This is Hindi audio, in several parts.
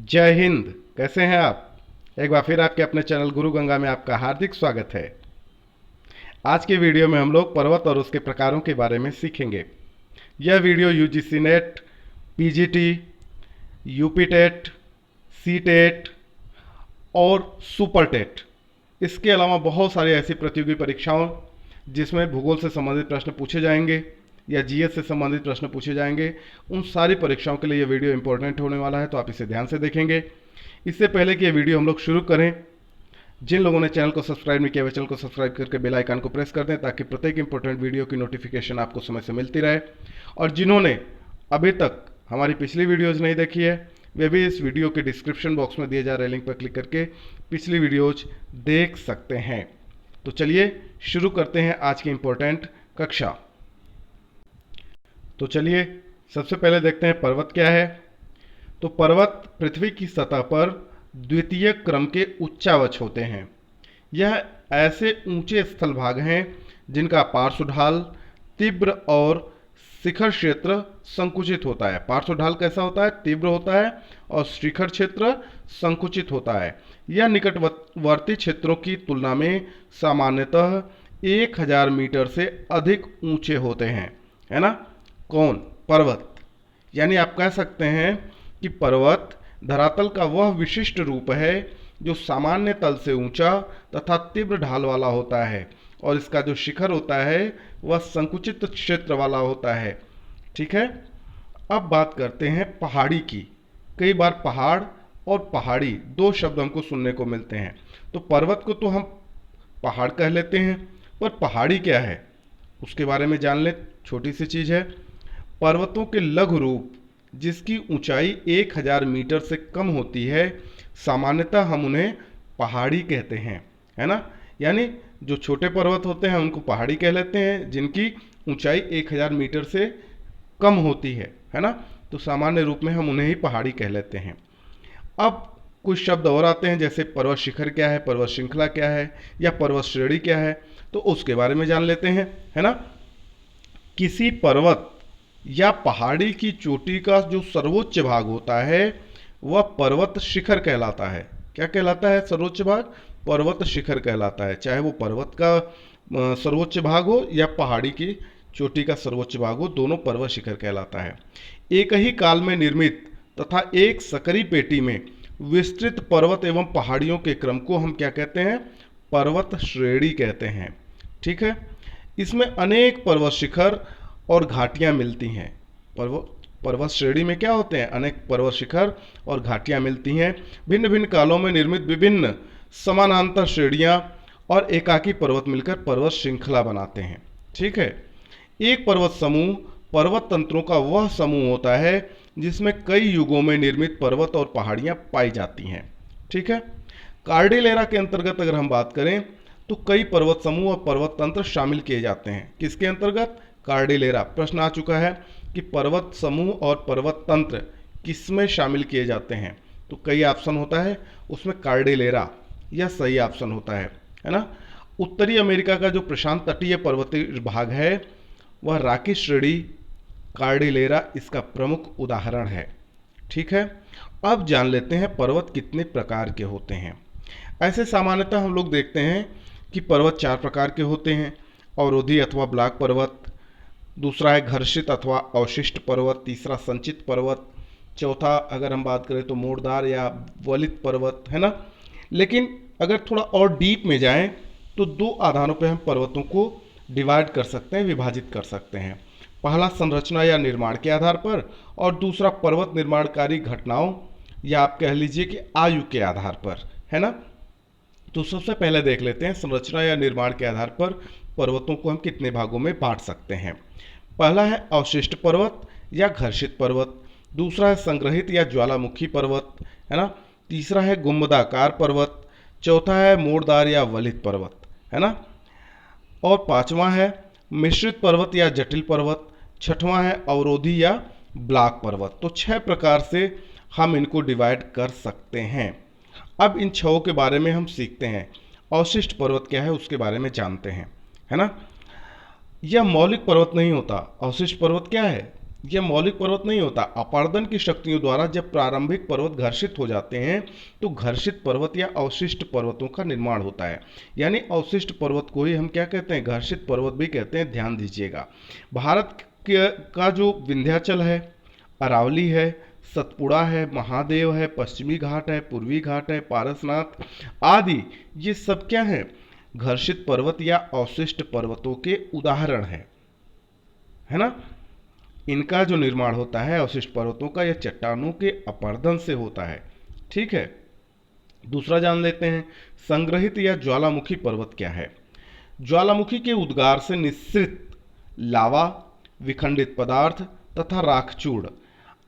जय हिंद। कैसे हैं आप? एक बार फिर आपके अपने चैनल गुरु गंगा में आपका हार्दिक स्वागत है। आज के वीडियो में हम लोग पर्वत और उसके प्रकारों के बारे में सीखेंगे। यह video UGC NET, PGT, UP TET, C TET और सुपर टेट, इसके अलावा बहुत सारी ऐसी प्रतियोगी परीक्षाओं जिसमें भूगोल से संबंधित प्रश्न पूछे जाएंगे या जीएस से संबंधित प्रश्न पूछे जाएंगे, उन सारी परीक्षाओं के लिए ये वीडियो इंपॉर्टेंट होने वाला है, तो आप इसे ध्यान से देखेंगे। इससे पहले कि ये वीडियो हम लोग शुरू करें, जिन लोगों ने चैनल को सब्सक्राइब नहीं किया वे चैनल को सब्सक्राइब करके बेल आइकन को प्रेस कर दें ताकि प्रत्येक इंपॉर्टेंट वीडियो की नोटिफिकेशन आपको समय से मिलती रहे। और जिन्होंने अभी तक हमारी पिछली वीडियोज़ नहीं देखी है वे भी इस वीडियो के डिस्क्रिप्शन बॉक्स में दिए जा रहे लिंक पर क्लिक करके पिछली वीडियोज देख सकते हैं। तो चलिए शुरू करते हैं आज की इम्पोर्टेंट कक्षा। तो चलिए सबसे पहले देखते हैं पर्वत क्या है। तो पर्वत पृथ्वी की सतह पर द्वितीय क्रम के उच्चावच होते हैं। यह ऐसे ऊंचे स्थल भाग हैं जिनका पार्श्व ढाल तीव्र और शिखर क्षेत्र संकुचित होता है। पार्श्व ढाल कैसा होता है? तीव्र होता है और शिखर क्षेत्र संकुचित होता है। यह निकटवर्ती क्षेत्रों की तुलना में सामान्यतः 1000 मीटर से अधिक ऊंचे होते हैं, है ना। कौन? पर्वत। यानी आप कह सकते हैं कि पर्वत धरातल का वह विशिष्ट रूप है जो सामान्य तल से ऊंचा तथा तीव्र ढाल वाला होता है और इसका जो शिखर होता है वह संकुचित क्षेत्र वाला होता है। ठीक है। अब बात करते हैं पहाड़ी की। कई बार पहाड़ और पहाड़ी दो शब्द हमको सुनने को मिलते हैं। तो पर्वत को तो हम पहाड़ कह लेते हैं, पर पहाड़ी क्या है उसके बारे में जान लें। छोटी सी चीज़ है। पर्वतों के लघु रूप जिसकी ऊंचाई 1000 मीटर से कम होती है, सामान्यतः हम उन्हें पहाड़ी कहते हैं, है ना। यानी जो छोटे पर्वत होते हैं उनको पहाड़ी कह लेते हैं, जिनकी ऊंचाई 1000 मीटर से कम होती है ना। तो सामान्य रूप में हम उन्हें ही पहाड़ी कह लेते हैं। अब कुछ शब्द और आते हैं, जैसे पर्वत शिखर क्या है, पर्वत श्रृंखला क्या है, या पर्वत श्रेणी क्या है, तो उसके बारे में जान लेते हैं, है ना। किसी पर्वत या पहाड़ी की चोटी का जो सर्वोच्च भाग होता है वह पर्वत शिखर कहलाता है। क्या कहलाता है? सर्वोच्च भाग पर्वत शिखर कहलाता है। चाहे वो पर्वत का सर्वोच्च भाग हो या पहाड़ी की चोटी का सर्वोच्च भाग हो, दोनों पर्वत शिखर कहलाता है। एक ही काल में निर्मित तथा एक सकरी पेटी में विस्तृत पर्वत एवं पहाड़ियों के क्रम को हम क्या कहते हैं? पर्वत श्रेणी कहते हैं। ठीक है। इसमें अनेक पर्वत शिखर और घाटियां मिलती हैं। पर्वत श्रेणी में क्या होते हैं? अनेक पर्वत शिखर और घाटियां मिलती हैं। भिन्न भिन्न कालों में निर्मित विभिन्न समानांतर श्रेणियां और एकाकी पर्वत मिलकर पर्वत श्रृंखला बनाते हैं। ठीक है। एक पर्वत समूह पर्वत तंत्रों का वह समूह होता है जिसमें कई युगों में निर्मित पर्वत और पहाड़ियां पाई जाती हैं। ठीक है। कार्डिलेरा के अंतर्गत अगर हम बात करें तो कई पर्वत समूह और पर्वत तंत्र शामिल किए जाते हैं। किसके अंतर्गत? कार्डिलेरा। प्रश्न आ चुका है कि पर्वत समूह और पर्वत तंत्र किसमें शामिल किए जाते हैं, तो कई ऑप्शन होता है, उसमें कार्डिलेरा यह सही ऑप्शन होता है ना। उत्तरी अमेरिका का जो प्रशांत तटीय पर्वतीय भाग है वह रॉकी श्रेणी, कार्डिलेरा इसका प्रमुख उदाहरण है। ठीक है। अब जान लेते हैं पर्वत कितने प्रकार के होते हैं। ऐसे सामान्यतः हम लोग देखते हैं कि पर्वत 4 प्रकार के होते हैं। अवरोधी अथवा ब्लॉक पर्वत, दूसरा है घर्षित अथवा अवशिष्ट पर्वत, तीसरा संचित पर्वत, चौथा अगर हम बात करें तो मोड़दार या वलित पर्वत, है ना। लेकिन अगर थोड़ा और डीप में जाएं तो 2 आधारों पर हम पर्वतों को डिवाइड कर सकते हैं, विभाजित कर सकते हैं। पहला संरचना या निर्माण के आधार पर और दूसरा पर्वत निर्माणकारी घटनाओं या आप कह लीजिए कि आयु के आधार पर, है ना। तो सबसे पहले देख लेते हैं संरचना या निर्माण के आधार पर पर्वतों को हम कितने भागों में बांट सकते हैं। पहला है अवशिष्ट पर्वत या घर्षित पर्वत, दूसरा है संग्रहित या ज्वालामुखी पर्वत, है ना। तीसरा है गुंबदाकार पर्वत, चौथा है मोड़दार या वलित पर्वत, है ना। और पांचवा है मिश्रित पर्वत या जटिल पर्वत, छठवां है अवरोधी या ब्लॉक पर्वत। तो 6 प्रकार से हम इनको डिवाइड कर सकते हैं। अब इन 6 के बारे में हम सीखते हैं। अवशिष्ट पर्वत क्या है उसके बारे में जानते हैं, है ना। यह मौलिक पर्वत नहीं होता। अवशिष्ट पर्वत क्या है? यह मौलिक पर्वत नहीं होता। अपर्दन की शक्तियों द्वारा जब प्रारंभिक पर्वत घर्षित हो जाते हैं तो घर्षित पर्वत या अवशिष्ट पर्वतों का निर्माण होता है। यानी अवशिष्ट पर्वत को ही हम क्या कहते हैं, घर्षित पर्वत भी कहते हैं। ध्यान दीजिएगा, भारत का जो विंध्याचल है, अरावली है, सतपुड़ा है, महादेव है, पश्चिमी घाट है, पूर्वी घाट है, पारसनाथ आदि, ये सब क्या है, घर्षित पर्वत या अवशिष्ट पर्वतों के उदाहरण है ना। इनका जो निर्माण होता है अवशिष्ट पर्वतों का, यह चट्टानों के अपर्दन से होता है। ठीक है, दूसरा जान लेते हैं, संग्रहित या ज्वालामुखी पर्वत क्या है। ज्वालामुखी के उद्गार से निस्सृत लावा, विखंडित पदार्थ तथा राखचूड़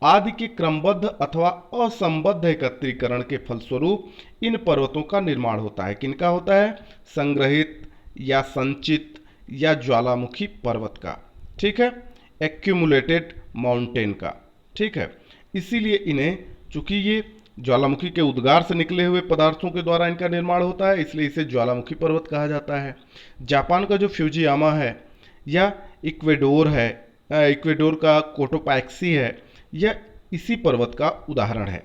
आदि के क्रमबद्ध अथवा असंबद्ध एकत्रीकरण के फलस्वरूप इन पर्वतों का निर्माण होता है। किनका होता है, संग्रहित या संचित या ज्वालामुखी पर्वत का। ठीक है, एक्यूमुलेटेड माउंटेन का। ठीक है, इसीलिए इन्हें, चूंकि ये ज्वालामुखी के उद्गार से निकले हुए पदार्थों के द्वारा इनका निर्माण होता है, इसलिए इसे ज्वालामुखी पर्वत कहा जाता है। जापान का जो फ्यूजियामा है या इक्वेडोर है, इक्वेडोर का कोटोपैक्सी है, यह इसी पर्वत का उदाहरण है।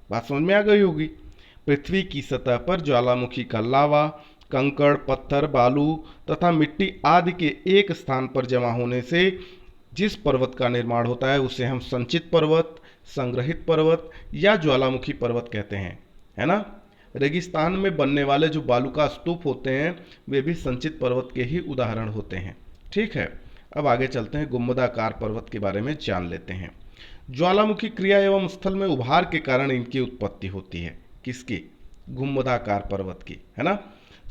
बात समझ में आ गई होगी। पृथ्वी की सतह पर ज्वालामुखी का लावा, कंकड़, पत्थर, बालू तथा मिट्टी आदि के एक स्थान पर जमा होने से जिस पर्वत का निर्माण होता है उसे हम संचित पर्वत, संग्रहित पर्वत या ज्वालामुखी पर्वत कहते हैं, है ना। रेगिस्तान में बनने वाले जो बालू का स्तूप होते हैं वे भी संचित पर्वत के ही उदाहरण होते हैं। ठीक है, अब आगे चलते हैं, गुंबदाकार पर्वत के बारे में जान लेते हैं। ज्वालामुखी क्रिया एवं स्थल में उभार के कारण इनकी उत्पत्ति होती है। किसकी, गुंबदाकार पर्वत की, है ना।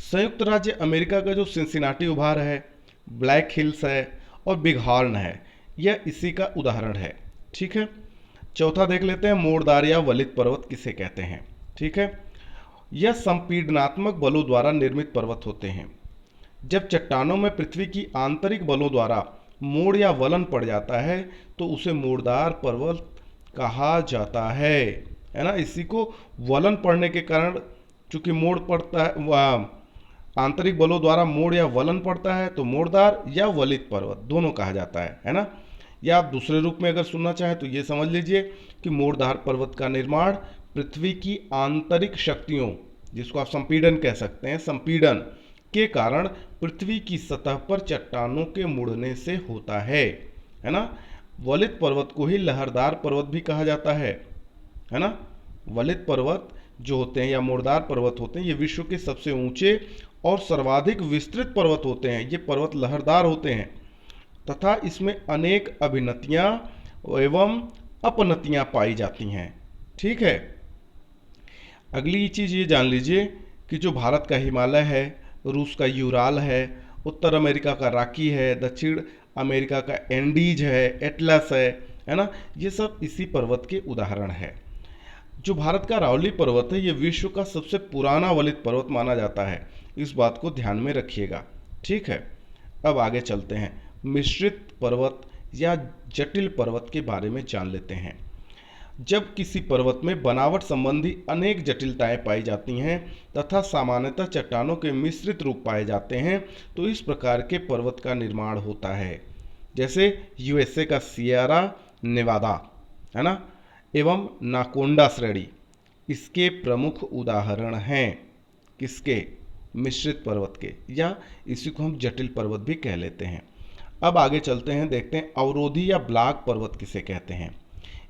संयुक्त राज्य अमेरिका का जो सिंसिनाटी उभार है, ब्लैक हिल्स है और बिग हॉर्न है, यह इसी का उदाहरण है। ठीक है, चौथा देख लेते हैं, मोड़दार या वलित पर्वत किसे कहते हैं। ठीक है, यह संपीडनात्मक बलों द्वारा निर्मित पर्वत होते हैं। जब चट्टानों में पृथ्वी की आंतरिक बलों द्वारा मोड़ या वलन पड़ जाता है तो उसे मोड़दार पर्वत कहा जाता है ना। इसी को वलन पड़ने के कारण, चूंकि मोड़ पड़ता है, आंतरिक बलों द्वारा मोड़ या वलन पड़ता है, तो मोड़दार या वलित पर्वत दोनों कहा जाता है ना। या आप दूसरे रूप में अगर सुनना चाहें तो ये समझ लीजिए कि मोड़दार पर्वत का निर्माण पृथ्वी की आंतरिक शक्तियों, जिसको आप संपीड़न कह सकते हैं, संपीड़न के कारण पृथ्वी की सतह पर चट्टानों के मुड़ने से होता है ना। वलित पर्वत को ही लहरदार पर्वत भी कहा जाता है ना। वलित पर्वत जो होते हैं या मोड़दार पर्वत होते हैं, ये विश्व के सबसे ऊंचे और सर्वाधिक विस्तृत पर्वत होते हैं। ये पर्वत लहरदार होते हैं तथा इसमें अनेक अभिनतियां एवं अपनतियां पाई जाती हैं। ठीक है, अगली चीज ये जान लीजिए कि जो भारत का हिमालय है, रूस का यूराल है, उत्तर अमेरिका का रॉकी है, दक्षिण अमेरिका का एंडीज है, एटलस है ना, ये सब इसी पर्वत के उदाहरण है। जो भारत का अरावली पर्वत है, ये विश्व का सबसे पुराना वलित पर्वत माना जाता है। इस बात को ध्यान में रखिएगा। ठीक है, अब आगे चलते हैं, मिश्रित पर्वत या जटिल पर्वत के बारे में जान लेते हैं। जब किसी पर्वत में बनावट संबंधी अनेक जटिलताएं पाई जाती हैं तथा सामान्यतः चट्टानों के मिश्रित रूप पाए जाते हैं तो इस प्रकार के पर्वत का निर्माण होता है। जैसे यूएसए का सियरा नेवादा, है ना, एवं नाकोंडा श्रेणी इसके प्रमुख उदाहरण हैं। किसके, मिश्रित पर्वत के, या इसी को हम जटिल पर्वत भी कह लेते हैं। अब आगे चलते हैं, देखते हैं अवरोधी या ब्लॉक पर्वत किसे कहते हैं।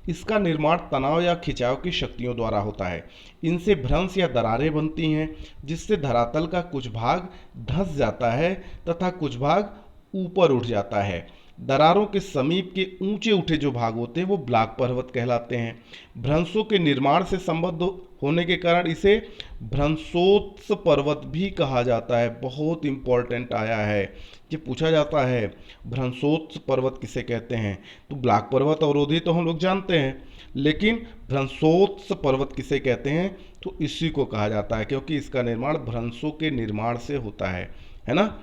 इसका निर्माण तनाव या खिंचाव की शक्तियों द्वारा होता है। इनसे भ्रंश या दरारें बनती हैं जिससे धरातल का कुछ भाग धंस जाता है तथा कुछ भाग ऊपर उठ जाता है। दरारों के समीप के ऊंचे उठे जो भाग होते हैं वो ब्लॉक पर्वत कहलाते हैं। भ्रंशों के निर्माण से संबद्ध होने के कारण इसे भ्रंशोत्स पर्वत भी कहा जाता है। बहुत इंपॉर्टेंट आया है, ये पूछा जाता है, भ्रंशोत्स पर्वत किसे कहते हैं। तो ब्लॉक पर्वत अवरोधी तो हम लोग जानते हैं, लेकिन भ्रंशोत्स पर्वत किसे कहते हैं, तो इसी को कहा जाता है क्योंकि इसका निर्माण भ्रंशों के निर्माण से होता है ना।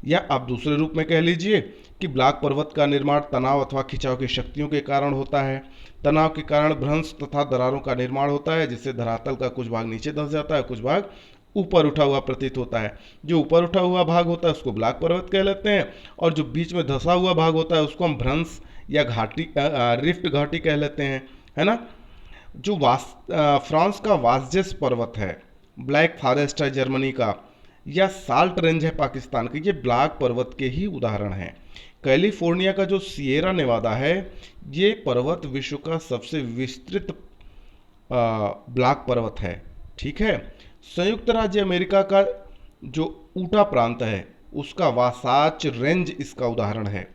या आप दूसरे रूप में कह लीजिए कि ब्लॉक पर्वत का निर्माण तनाव अथवा खिंचाव की शक्तियों के कारण होता है। तनाव के कारण भ्रंश तथा दरारों का निर्माण होता है जिससे धरातल का कुछ भाग नीचे धंस जाता है, कुछ भाग ऊपर उठा हुआ प्रतीत होता है। जो ऊपर उठा हुआ भाग होता है उसको ब्लॉक पर्वत कह लेते हैं और जो बीच में धंसा हुआ भाग होता है उसको हम भ्रंश या घाटी, रिफ्ट घाटी कह लेते हैं, है ना। जो फ्रांस का वास्जेस पर्वत है, ब्लैक फॉरेस्ट है जर्मनी का, या साल्ट रेंज है पाकिस्तान का, ये ब्लैक पर्वत के ही उदाहरण हैं। कैलिफोर्निया का जो सिएरा नेवादा है, ये पर्वत विश्व का सबसे विस्तृत ब्लैक पर्वत है, ठीक है। संयुक्त राज्य अमेरिका का जो ऊटा प्रांत है, उसका वासाच रेंज इसका उदाहरण है।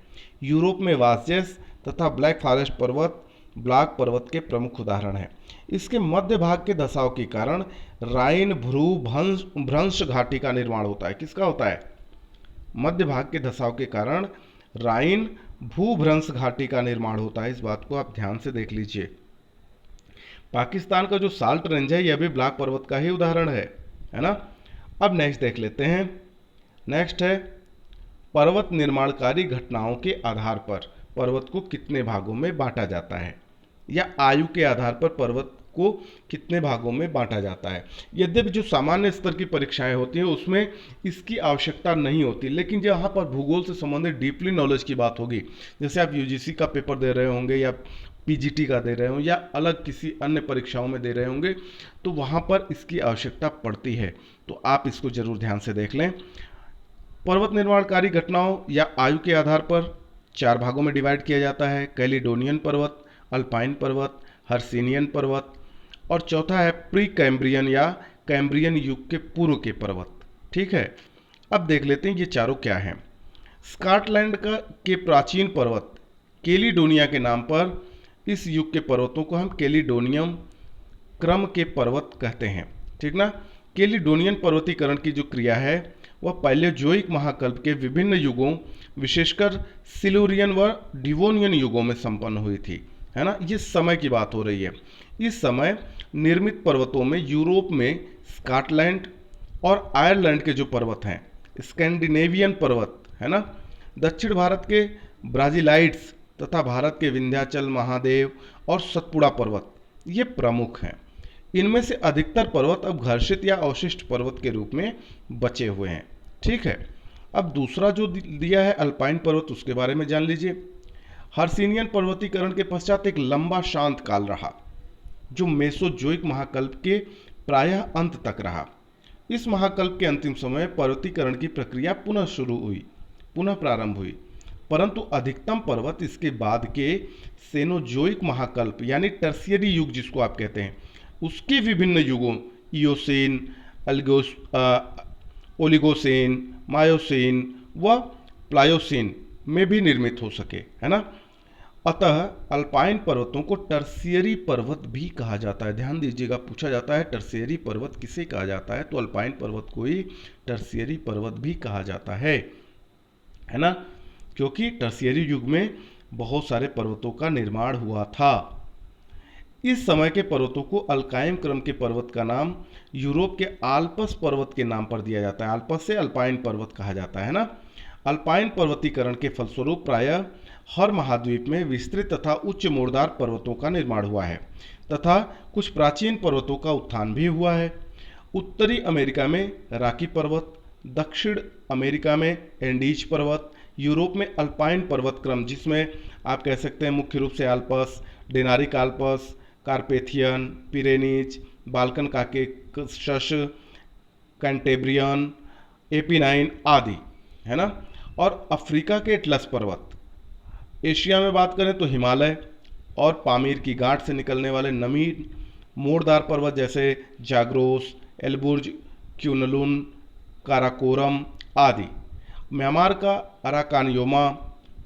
यूरोप में वास्जेस तथा ब्लैक फॉरेस्ट पर्वत ब्लैक पर्वत के प्रमुख उदाहरण हैं। इसके मध्य भाग के धसाव के कारण राइन भ्रंश घाटी का निर्माण होता है। किसका होता है? मध्य भाग के धसाव के कारण राइन भूभ्रंश घाटी का निर्माण होता है। इस बात को आप ध्यान से देख लीजिए। पाकिस्तान का जो साल्ट रेंज है, यह भी ब्लैक पर्वत का ही उदाहरण है ना। अब नेक्स्ट देख लेते हैं। नेक्स्ट है पर्वत निर्माणकारी घटनाओं के आधार पर पर्वत को कितने भागों में बांटा जाता है, या आयु के आधार पर पर्वत को कितने भागों में बांटा जाता है। यद्यपि जो सामान्य स्तर की परीक्षाएं होती हैं उसमें इसकी आवश्यकता नहीं होती, लेकिन जहाँ पर भूगोल से संबंधित डीपली नॉलेज की बात होगी, जैसे आप यूजीसी का पेपर दे रहे होंगे या पीजीटी का दे रहे हो या अलग किसी अन्य परीक्षाओं में दे रहे होंगे, तो वहाँ पर इसकी आवश्यकता पड़ती है। तो आप इसको जरूर ध्यान से देख लें। पर्वत निर्माणकारी घटनाओं या आयु के आधार पर 4 भागों में डिवाइड किया जाता है। कैलिडोनियन पर्वत, अल्पाइन पर्वत, हर्सिनियन पर्वत, और चौथा है प्री कैम्ब्रियन या कैम्ब्रियन युग के पूर्व के पर्वत, ठीक है। अब देख लेते हैं ये चारों क्या हैं। स्कॉटलैंड के प्राचीन पर्वत कैलिडोनिया के नाम पर इस युग के पर्वतों को हम कैलिडोनियम क्रम के पर्वत कहते हैं, ठीक ना। कैलिडोनियन पर्वतीकरण की जो क्रिया है वह पैलेओजोइक महाकल्प के विभिन्न युगों, विशेषकर सिल्यूरियन व डिवोनियन युगों में संपन्न हुई थी, है ना। ये समय की बात हो रही है। इस समय निर्मित पर्वतों में यूरोप में स्कॉटलैंड और आयरलैंड के जो पर्वत हैं, स्कैंडिनेवियन पर्वत, है ना, दक्षिण भारत के ब्राजीलाइट्स तथा भारत के विंध्याचल, महादेव और सतपुड़ा पर्वत, ये प्रमुख हैं। इनमें से अधिकतर पर्वत अब घर्षित या अवशिष्ट पर्वत के रूप में बचे हुए हैं, ठीक है। अब दूसरा जो दिया है अल्पाइन पर्वत, उसके बारे में जान लीजिए। हर्सिनियन पर्वतीकरण के पश्चात एक लंबा शांत काल रहा, जो मेसोजोइक महाकल्प के प्रायः अंत तक रहा। इस महाकल्प के अंतिम समय पर्वतीकरण की प्रक्रिया पुनः प्रारंभ हुई, परंतु अधिकतम पर्वत इसके बाद के सेनोजोइक महाकल्प यानी टर्शियरी युग जिसको आप कहते हैं, उसके विभिन्न युगों इयोसेन, ओलिगोसेन, मायोसेन व प्लायोसेन में भी निर्मित हो सके, है ना। अतः अल्पाइन पर्वतों को टर्शियरी पर्वत भी कहा जाता है। ध्यान दीजिएगा, पूछा जाता है टर्शियरी पर्वत किसे कहा जाता है, तो अल्पाइन पर्वत को ही टर्शियरी पर्वत भी कहा जाता है ना, क्योंकि टर्शियरी युग में बहुत सारे पर्वतों का निर्माण हुआ था। इस समय के पर्वतों को अल्काइम क्रम के पर्वत का नाम यूरोप के आल्पस पर्वत के नाम पर दिया जाता है। आल्पस से अल्पाइन पर्वत कहा जाता है ना। अल्पाइन पर्वतीकरण के फलस्वरूप प्रायः हर महाद्वीप में विस्तृत तथा उच्च मोड़दार पर्वतों का निर्माण हुआ है तथा कुछ प्राचीन पर्वतों का उत्थान भी हुआ है। उत्तरी अमेरिका में रॉकी पर्वत, दक्षिण अमेरिका में एंडीज पर्वत, यूरोप में अल्पाइन पर्वत क्रम जिसमें आप कह सकते हैं मुख्य रूप से Alps, Dinaric Alps, Carpathian, Pyrenees, Balkan Caucasus, Cantabrian, Apennine आदि, है ना। और अफ्रीका के एटलस पर्वत, एशिया में बात करें तो हिमालय और पामीर की गांठ से निकलने वाले नमी मोड़दार पर्वत जैसे जाग्रोस, एलबुर्ज, क्यूनलुन, काराकोरम आदि। म्यांमार का अराकानयोमा,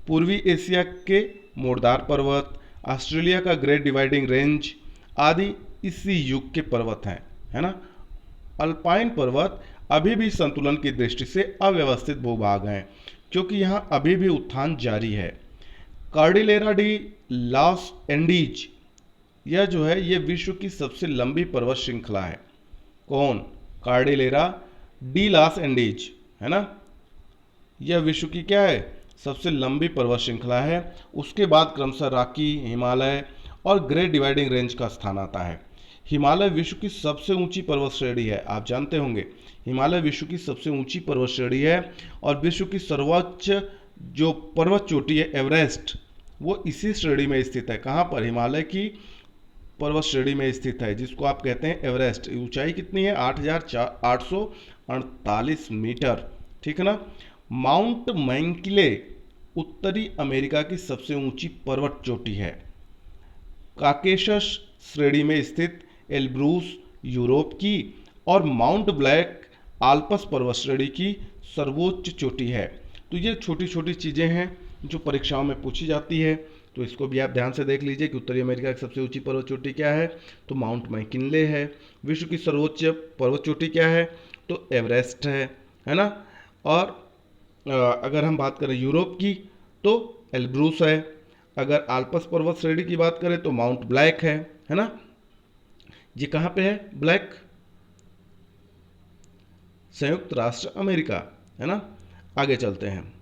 पूर्वी एशिया के मोड़दार पर्वत, ऑस्ट्रेलिया का ग्रेट डिवाइडिंग रेंज आदि इसी युग के पर्वत हैं, है ना। अल्पाइन पर्वत अभी भी संतुलन की दृष्टि से अव्यवस्थित भूभाग हैं, क्योंकि यहाँ अभी भी उत्थान जारी है। कार्डिलेरा डी लॉस एंडीज, यह जो है ये विश्व की सबसे लंबी पर्वत श्रृंखला है। कौन? कार्डिलेरा डी लॉस एंडीज, है ना। यह विश्व की क्या है? सबसे लंबी पर्वत श्रृंखला है। उसके बाद क्रमशः रॉकी, हिमालय और ग्रेट डिवाइडिंग रेंज का स्थान आता है। हिमालय विश्व की सबसे ऊंची पर्वत श्रेणी है, आप जानते होंगे हिमालय विश्व की सबसे ऊंची पर्वत श्रेणी है और विश्व की सर्वोच्च जो पर्वत चोटी है एवरेस्ट, वो इसी श्रेणी में स्थित है। कहाँ पर? हिमालय की पर्वत श्रेणी में स्थित है, जिसको आप कहते हैं एवरेस्ट। ऊंचाई कितनी है? 8,848 मीटर, ठीक है ना। माउंट मैकिंले उत्तरी अमेरिका की सबसे ऊंची पर्वत चोटी है। काकेशस श्रेणी में स्थित एल्ब्रूस यूरोप की और माउंट ब्लैक आल्प्स पर्वत श्रेणी की सर्वोच्च चोटी है। तो ये छोटी छोटी चीज़ें हैं जो परीक्षाओं में पूछी जाती है, तो इसको भी आप ध्यान से देख लीजिए कि उत्तरी अमेरिका की सबसे ऊंची पर्वत चोटी क्या है, तो माउंट मैकिंले है। विश्व की सर्वोच्च पर्वत चोटी क्या है, तो एवरेस्ट है ना। और अगर हम बात करें यूरोप की तो एल्ब्रूस है। अगर आल्प्स पर्वत श्रेणी की बात करें तो माउंट ब्लैक है ना। ये कहाँ पे है ब्लैक? संयुक्त राष्ट्र अमेरिका, है ना। आगे चलते हैं,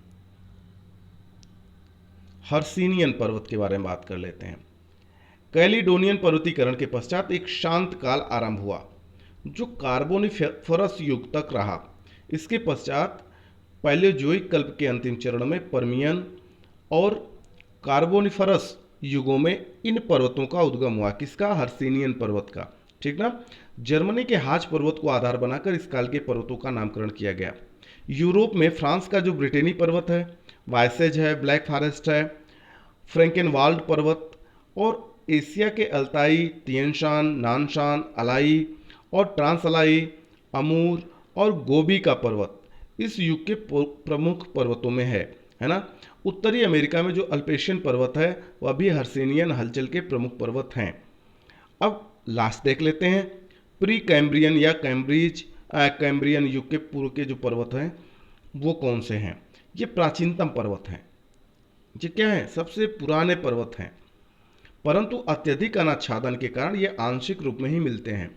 हर्सिनियन पर्वत के बारे में बात कर लेते हैं। कैलिडोनियन पर्वतीकरण के पश्चात एक शांत काल आरंभ हुआ जो कार्बोनिफरस युग तक रहा। इसके पश्चात पैलियोजोइक कल्प के अंतिम चरण में पर्मियन और कार्बोनिफरस युगों में इन पर्वतों का उद्गम हुआ। किसका? हर्सिनियन पर्वत का, ठीक ना। जर्मनी के हाज पर्वत को आधार बनाकर इस काल के पर्वतों का नामकरण किया गया। यूरोप में फ्रांस का जो ब्रिटेनी पर्वत है, वाइसेज है, ब्लैक फॉरेस्ट है, फ्रैंकेनवाल्ड पर्वत, और एशिया के अल्ताई, तिएनशान, नानशान, अलाई और ट्रांस अलाई, अमूर और गोबी का पर्वत इस युग के प्रमुख पर्वतों में है ना। उत्तरी अमेरिका में जो अल्पेशियन पर्वत है वह भी हर्सिनियन हलचल के प्रमुख पर्वत हैं। अब लास्ट देख लेते हैं, प्री कैम्ब्रियन या कैम्ब्रियन युग के पूर्व के जो पर्वत हैं वो कौन से हैं। ये प्राचीनतम पर्वत हैं, ये क्या है? सबसे पुराने पर्वत हैं, परंतु अत्यधिक अनाच्छादन के कारण ये आंशिक रूप में ही मिलते हैं।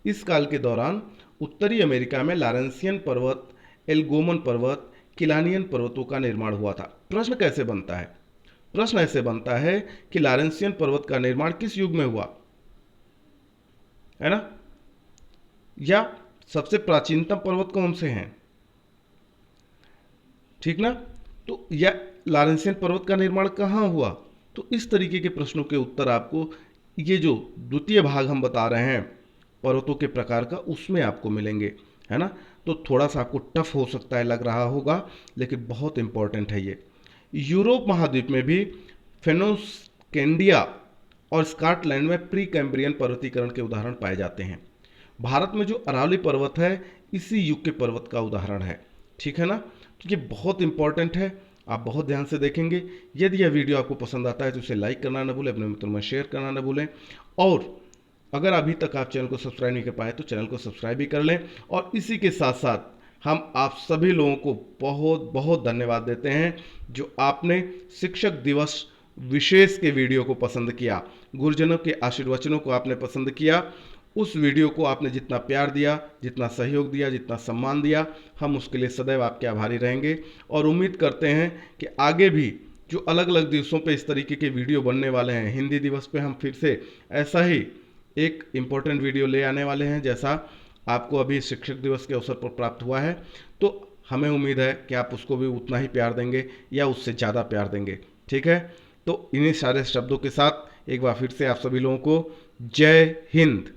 इस काल के दौरान उत्तरी अमेरिका में लॉरेंसियन पर्वत, एल्गोमन पर्वत, किलानियन पर्वतों का निर्माण हुआ था। प्रश्न कैसे बनता है? प्रश्न ऐसे बनता है कि लॉरेंसियन पर्वत का निर्माण किस युग में हुआ, है ना, या सबसे प्राचीनतम पर्वत कौन से हैं, ठीक ना। तो या लॉरेंसियन पर्वत का निर्माण कहाँ हुआ? तो इस तरीके के प्रश्नों के उत्तर आपको ये जो द्वितीय भाग हम बता रहे हैं पर्वतों के प्रकार का, उसमें आपको मिलेंगे, है ना। तो थोड़ा सा आपको टफ हो सकता है, लग रहा होगा, लेकिन बहुत इंपॉर्टेंट है ये। यूरोप महाद्वीप में भी फेनोस्केंडिया और स्कॉटलैंड में प्री कैम्ब्रियन पर्वतीकरण के उदाहरण पाए जाते हैं। भारत में जो अरावली पर्वत है इसी युग के पर्वत का उदाहरण है, ठीक है ना। तो ये बहुत इंपॉर्टेंट है, आप बहुत ध्यान से देखेंगे। यदि यह वीडियो आपको पसंद आता है तो इसे लाइक करना न भूलें, अपने मित्रों में शेयर करना न भूलें, और अगर अभी तक आप चैनल को सब्सक्राइब नहीं कर पाए तो चैनल को सब्सक्राइब भी कर लें। और इसी के साथ साथ हम आप सभी लोगों को बहुत बहुत धन्यवाद देते हैं जो आपने शिक्षक दिवस विशेष के वीडियो को पसंद किया, गुरुजनों के आशीर्वचनों को आपने पसंद किया। उस वीडियो को आपने जितना प्यार दिया, जितना सहयोग दिया, जितना सम्मान दिया, हम उसके लिए सदैव आपके आभारी रहेंगे। और उम्मीद करते हैं कि आगे भी जो अलग अलग दिवसों पे इस तरीके के वीडियो बनने वाले हैं, हिंदी दिवस पे हम फिर से ऐसा ही एक इम्पोर्टेंट वीडियो ले आने वाले हैं जैसा आपको अभी शिक्षक दिवस के अवसर पर प्राप्त हुआ है। तो हमें उम्मीद है कि आप उसको भी उतना ही प्यार देंगे या उससे ज़्यादा प्यार देंगे, ठीक है। तो इन्हीं सारे शब्दों के साथ एक बार फिर से आप सभी लोगों को जय हिंद।